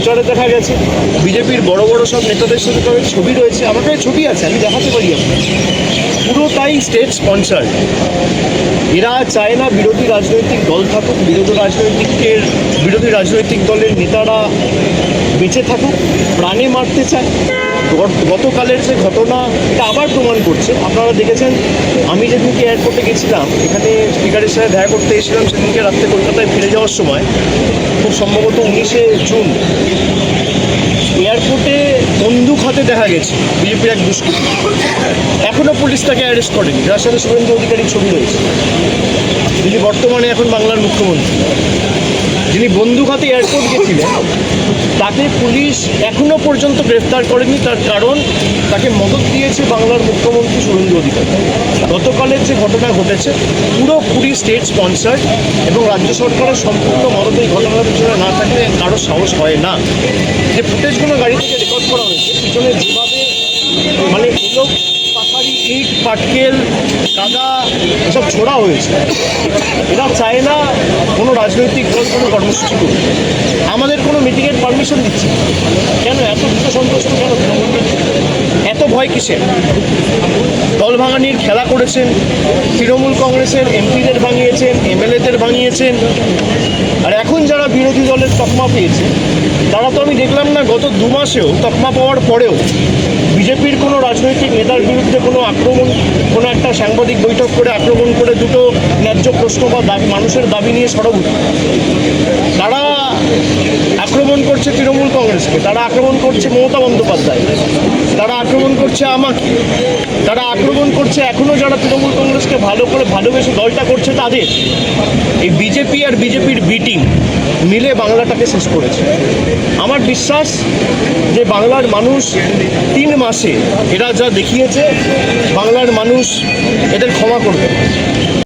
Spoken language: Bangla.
প্রচারে দেখা গেছে। বিজেপির বড় বড় সব নেতাদের সাথে তাদের ছবি রয়েছে, আমার কাছে ছবি আছে, আমি দেখাতে পারি আপনার। পুরো তাই স্টেট স্পন্সার। এরা চায় না বিরোধী রাজনৈতিক দল থাকুক, বিরোধী রাজনৈতিক দলের নেতারা বেঁচে থাকুক, প্রাণে মারতে চায়। গতকালের যে ঘটনা এটা আবার প্রমাণ করছে। আপনারা দেখেছেন, আমি যেদিনকে এয়ারপোর্টে গেছিলাম, এখানে স্পিকারের সাথে দেখা করতে এসেছিলাম, সেদিনকে রাত্রে কলকাতায় ফিরে যাওয়ার সময়, খুব সম্ভবত 19শে জুন, এয়ারপোর্টে বন্দুক হাতে দেখা গেছে বিজেপির এক দুষ্কৃতী। এখনও পুলিশ তাকে অ্যারেস্ট করেনি, যার সাথে শুভেন্দু অধিকারীর ছবি রয়েছে। যিনি বর্তমানে এখন বাংলার মুখ্যমন্ত্রী, যিনি বন্দুক হাতে এয়ারপোর্ট গেছিলেন, তাকে পুলিশ এখনও পর্যন্ত গ্রেফতার করেনি। তার কারণ, তাকে মদত দিয়েছে বাংলার মুখ্যমন্ত্রী শুভেন্দু অধিকারী। গতকালের যে ঘটনা ঘটেছে পুরোপুরি স্টেট স্পন্সার, এবং রাজ্য সরকারের সম্পূর্ণ মদত এই ঘটনার পিছনে না থাকলে কারো সাহস হয় না। যে ফুটেজগুলো গাড়ি থেকে রেকর্ড করা হয়েছে, পিছনে যেভাবে মানে এলো পাথারি, ইট, পাটকেল, কাদা এসব ছোড়া হয়েছে, এরা চায় না কোনো রাজনৈতিক দল কোনো কর্মসূচি করুক। আমাদের কোনো মিটিংয়ের পারমিশন দিচ্ছে কেন? এত ভীত সন্ত্রস্ত কেন? এত ভয় কিসের? দল ভাঙানির খেলা করেছেন, তৃণমূল কংগ্রেসের এমপিদের ভাঙিয়েছেন, এমএলএদের ভাঙিয়েছেন। আর এখন যারা বিরোধী দলের তকমা পেয়েছে, তারা তো আমি দেখলাম না গত 2 মাসেও তকমা পাওয়ার পরেও বিজেপির কোনো রাজনৈতিক নেতার বিরুদ্ধে কোনো আক্রমণ, কোনো একটা সাংবাদিক বৈঠক করে আক্রমণ করে দুটো ন্যায্য প্রশ্ন বা দাবি, মানুষের দাবি নিয়ে সরব। তারা আক্রমণ করছে তৃণমূল কংগ্রেসকে, তারা আক্রমণ করছে মমতা বন্দ্যোপাধ্যায়, তারা আক্রমণ করছে আমাকে, তারা আক্রমণ করছে এখনও যারা তৃণমূল কংগ্রেসকে ভালো করে ভালোবেসে দলটা করছে তাদের। এই বিজেপি আর বিজেপির বিটিং মিলে বাংলাটাকে শেষ করেছে। আমার বিশ্বাস যে বাংলার মানুষ 3 মাসে এরা যা দেখিয়েছে, বাংলার মানুষ এদের ক্ষমা করবে।